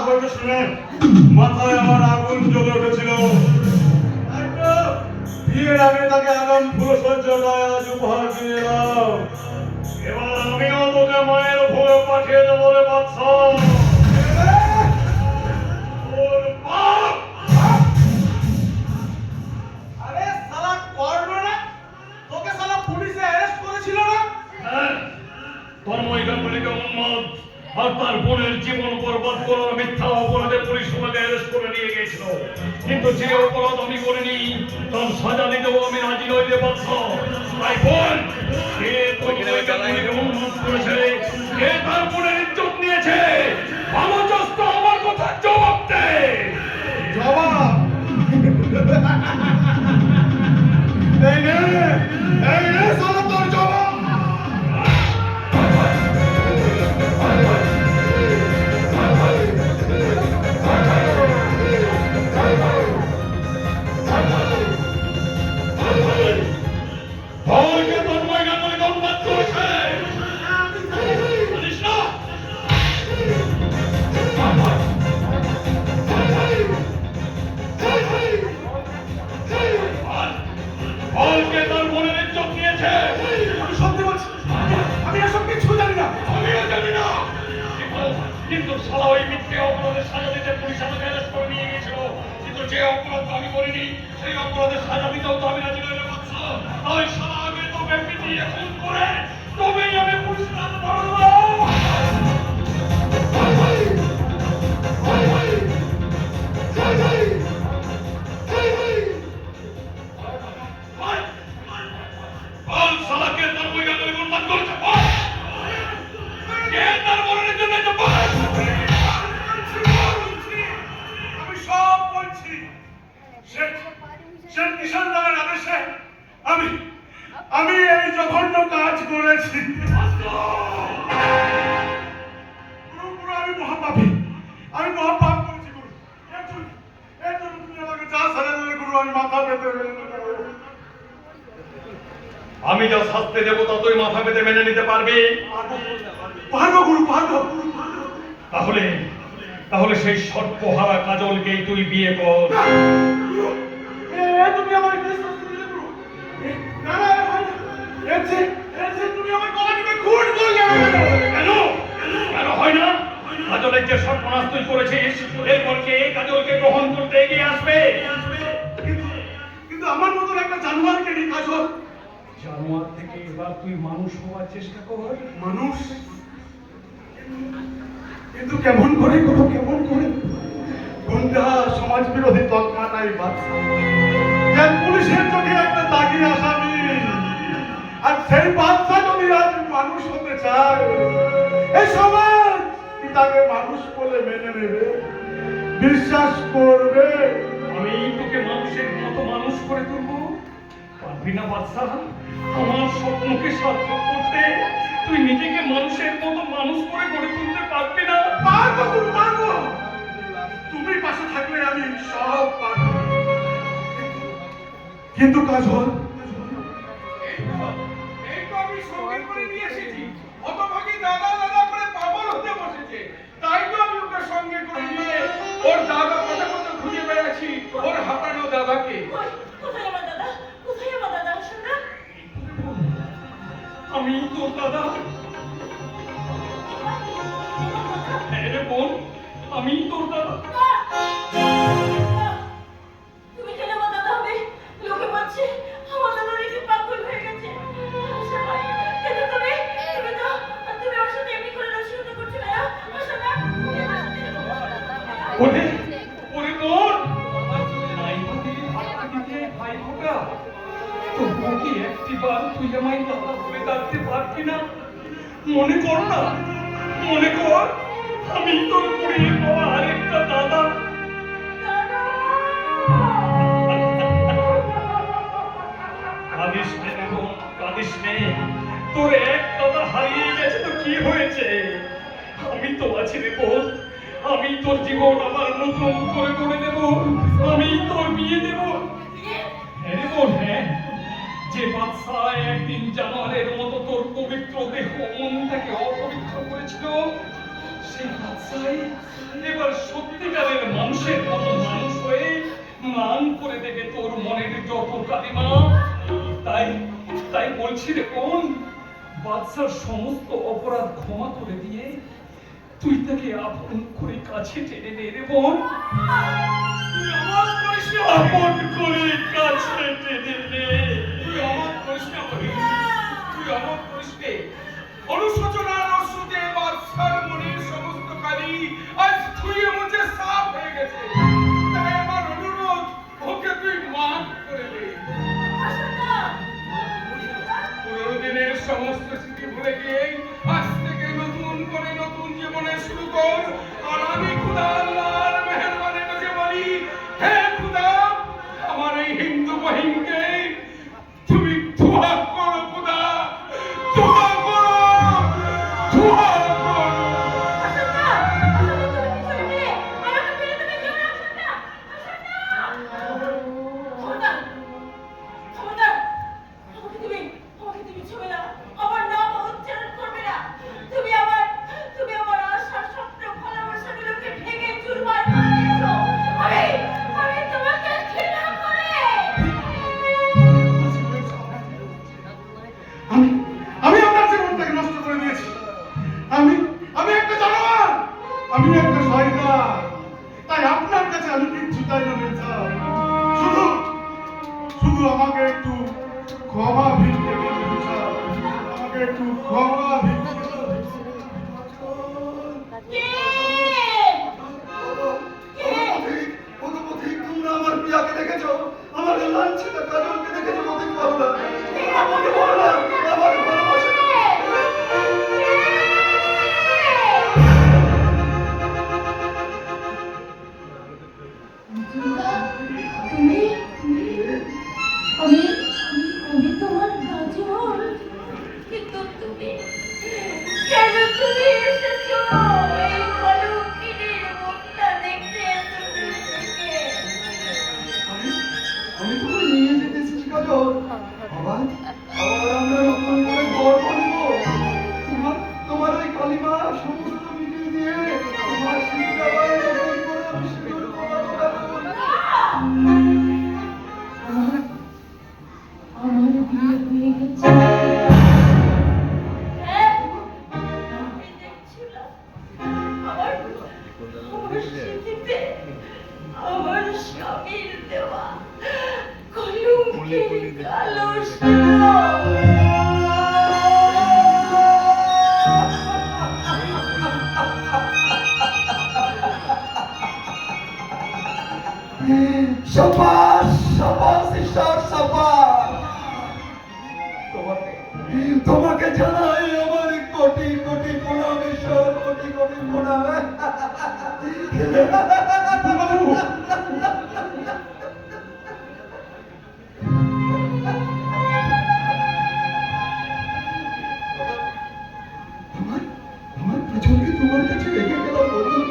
হয়েছে শুনে মাথায় আমার আগুন জ্বলে উঠেছিল। বিয়ের আগে তাকে আগাম ফুলসজ্জায় আজ উপহার দিয়ে এলাম। এবার আমিও তোকে মায়ের ভোগে পাঠিয়ে দেবো রে বাদশা। ওর বাপ! আরে শালা করলো না, তোকে শালা পুলিশে অ্যারেস্ট করেছিল না? হ্যাঁ, তন্ময় গাঙ্গুলিকে উন্মাদ আর তার বোনের জীবন বরবাদ করার মিথ্যা অপরাধে পুলিশ আমাকে অ্যারেস্ট করে নিয়ে গিয়েছিল। কিন্তু যে অপরাধ আমি করিনি তার সাজা নিতেও আমি রাজি নই রে বাদশা। তাই বল, কে তন্ময় গাঙ্গুলিকে উন্মাদ করেছে, কে তার বোনের ইজ্জত নিয়েছে? ভালো চস্ত আমার কথা জবাব দে। জবাব এই নে, এই নে শালা তোর জবাব। বলকে তন্ময় গাঙ্গুলিকে উন্মাদ করেছে। জানিস না? বলকে তার বোনের ইজ্জত নিয়েছে। আমি সত্যি বলছি, আমি এসব কিছু জানি না। আমিও জানি না, কিন্তু শালা ওই মিথ্যে অপরাধের সাজা দিতে পুলিশ আমাকে অ্যারেস্ট করে নিয়ে গেছিল। কিন্তু যে অপরাধ আমি করিনি সেই অপরাধের সাজা দিতেও তো আমি রাজি নই রে বাদশা। তাই শালা আগে তোকে পিটিয়ে খুন করে তবেই আমি পুলিশের হাতে ধরবো। বল শালাকে তার বই গালে উন্মাদ করেছে, বল। কে তার বোনের জন্য এটা বল। আমি সব বলছি। শেখ কিষান রায়ের আদেশে আমি আমি এই জঘন্য কাজ করেছি। গুরু, গুরু, আমি মহাপাপী, আমি মহাপাপ করেছি গুরু। এর জন্য তুমি আমাকে যা সাজা দিলে গুরু, আমি মাথা পেতে আমি যা শাস্তি দেবো তা তুই মাথা পেতে মেনে নিতে পারবি? পারবো গুরু, পারবো। তাহলে তাহলে সেই সর্পহারা কাজলকেই তুই বিয়ে কর। তুমি আমার শাস্তি দিলে গুরু। না না ভাই, তুমি আমার গলা টিপে খুন করলে। কেন কেন হয় না? কাজলের যে সর্বনাশ তুই করেছিস, এরপর কে কাজলকে গ্রহণ করতে এগিয়ে আসবে? কিন্তু আমার মতন একটা জানোয়ারকে নিয়ে কাজল। জানোয়ার থেকে এবার তুই মানুষ হওয়ার চেষ্টা কর। মানুষ? কিন্তু কেমন করে করো, কেমন করে? গুন্ডা সমাজ বিরোধী তকমা নাই বাদশা, পুলিশের চোখে একটা দাগি আসামি। আর সেই বাদশা যদি আজ মানুষ হতে চায়, এই সমাজ কি তাকে মানুষ বলে মেনে নেবে, বিশ্বাস করবে? আমি তোকে মানুষের মতো মানুষ করে তুলবো, পারবি না বাদশা? আমার স্বপ্নকে সার্থক করতে তুই নিজেকে মানুষের মতো মানুষ করে গড়ে তুলতে পারবি না? পারবো গুরু, পারবো। তুমি পাশে থাকলে আমি সব পারবো। কিন্তু কাজল, এই তো আমি সঙ্গে করে নিয়ে এসেছি। হতভাগী দাদা দাদা করে পাগল হতে বসেছে। তাই তো আমি ওকে সঙ্গে করে নিয়ে ওর দাদা কথা কথা খুঁজে বেড়াচ্ছি, ওর হাঁটানো দাদাকে। কোথায় আমার দাদা? কোথায় আমার দাদা? আসুন না। আমি তোর দাদা। হ্যাঁ রে বোন, আমি তোর দাদা। তুমি কেন আমার দাদা হবে? লোকে বলছে আমার দাদা নাকি পাগল হয়ে গেছে। আশা ভাই, কিন্তু তুমি ওর সাথে এমনি করে রসিকতা করছো না? আশা না, তুমি আমার সাথে এরকম করছো না। ওরে ওরে বোন, নাই বলে হাত দিতে ভাই হোগা। তবুও কি একটিবার তুই আমায় দাদা বলে ডাকতে পারবি না? মনে কর না, মনে কর আমি তোর কুড়িয়ে পাওয়া আরেকটা দাদা। কাঁদিস নে রে বোন, কাঁদিস নে। তোর এক দাদা হারিয়ে গেছে তো কি হয়েছে? আমি তো আছি রে বোন, আমি তোর জীবন আবার নতুন করে গড়ে দেব, আমি তোর বিয়ে দেব। হ্যাঁ রে বোন, হ্যাঁ। যে বাদশা একদিন জানোয়ারের মতো তোর পবিত্র দেহ মনটাকে অপবিত্র করেছিল, সেই বাদশা বাদশাই এবার সত্যিকারের মানুষের মতো মানুষ হয়ে মান করে দেবে তোর মনের যত কালিমা। তাই তাই বলছি রে বোন, বাদশার সমস্ত অপরাধ ক্ষমা করে দিয়ে তুই তাকে আপন করে কাছে টেনে নে রে বোন। তুই অমত করিস না আপন করে কাছে টেনে নে। তুই অমত করিস না মহিন, তুই অমত করিস নে। অনুশোচনার অশ্রুতে বাদশার মনের সমস্ত কালি আজ ধুয়ে মুছে সাফ হয়ে গেছে। তাই আমার অনুরোধ, ওকে তুই মাফ করে দে। পুরনো দিনের সমস্ত স্মৃতি ভুলে গিয়ে আজ থেকে নতুন করে নতুন জীবনে শুরু কর। আর আমি খুদা আল্লাহর মেহেরবানির কাছে বলি, হে খুদা, আমার এই হিন্দু বহিনকে তুমি দোয়া করো খুদা, দোয়া করো, দোয়া করো। আমি আমি আপনার জীবনটাকে নষ্ট করে দিয়েছি। আমি আমি একটা জানোয়ার, আমি একটা শয়তান। তাই আপনার কাছে আমি কিচ্ছু চাই না মির্জা। শুধু শুধু আমাকে একটু ক্ষমা ভিক্ষে দিন মির্জা, আমাকে একটু ক্ষমা ভিক্ষে দিন। তোমরা আমার প্রিয়াকে দেখেছো, আমার লাঞ্ছিত কাজলকে দেখেছো, আমাকে বলো না, আমাকে বলো না, আমাকে ভালোবাসো না। আমি তোমার গাজর, কিন্তু তুমি কেন তুমি এসেছো এই কলঙ্কিনীর মুখটা দেখতে এত দূর থেকে? আমি তোমায় নিয়ে যেতে এসেছি কাজল। আবার আবার আমরা নতুন করে ঘর বানবো। তোমার ওই কালিমা সমস্ত মিটিয়ে দিয়ে তোমার স্মৃতিটা আবার নতুন করে আমি সিঁদুর পরাবো কাজল। আমার বিয়ে হয়ে গেছে। হ্যাঁ, আমি দেখছিলাম আমার স্মৃতিতে আমার স্বামীর দেওয়া কলঙ্কের কালো সাবাস সাবাস ঈশ্বর সাবাস। তোমাকে জানাই আমার কোটি কোটি প্রণাম ঈশ্বর, কোটি কোটি প্রণাম। আমার পেছনকে তোমার কাছে রেখে গেলাম বন্ধু।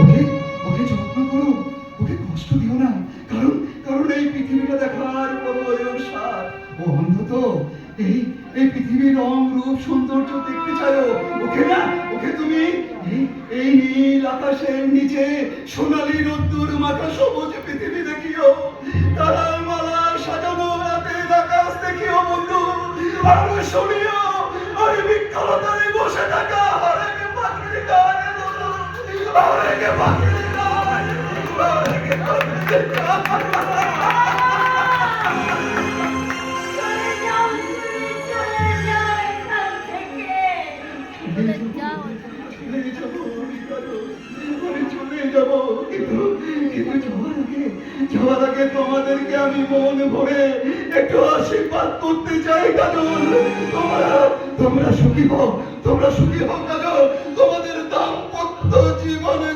ওকে ওকে যত্ন করো, ওকে কষ্ট দিও না, কারণ কারণ এই পৃথিবীটা দেখার বড় ওর স্বাদ। ও অন্তত এই এই পৃথিবীর রং রূপ সৌন্দর্য দেখতে চাও। ওকে না, ওকে তুমি এই নীল আকাশের নিচে সোনালী রোদ্দুর মাখা সবুজ পৃথিবী দেখিও, তারার মালা সাজানো রাতের আকাশ দেখিও বন্ধু। আর শুনিও ওই বিক্ষলতায় বসে থাকা হরেকে পাখির গান বন্ধু, হরেকে পাখির গান, হরেকে পাখির গান। যাওয়ার আগে তোমাদেরকে আমি মন ভরে একটু আশীর্বাদ করতে চাই কাজল। তোমরা সুখী হও, তোমরা সুখী হও কাজল। তোমাদের দাম্পত্য জীবনে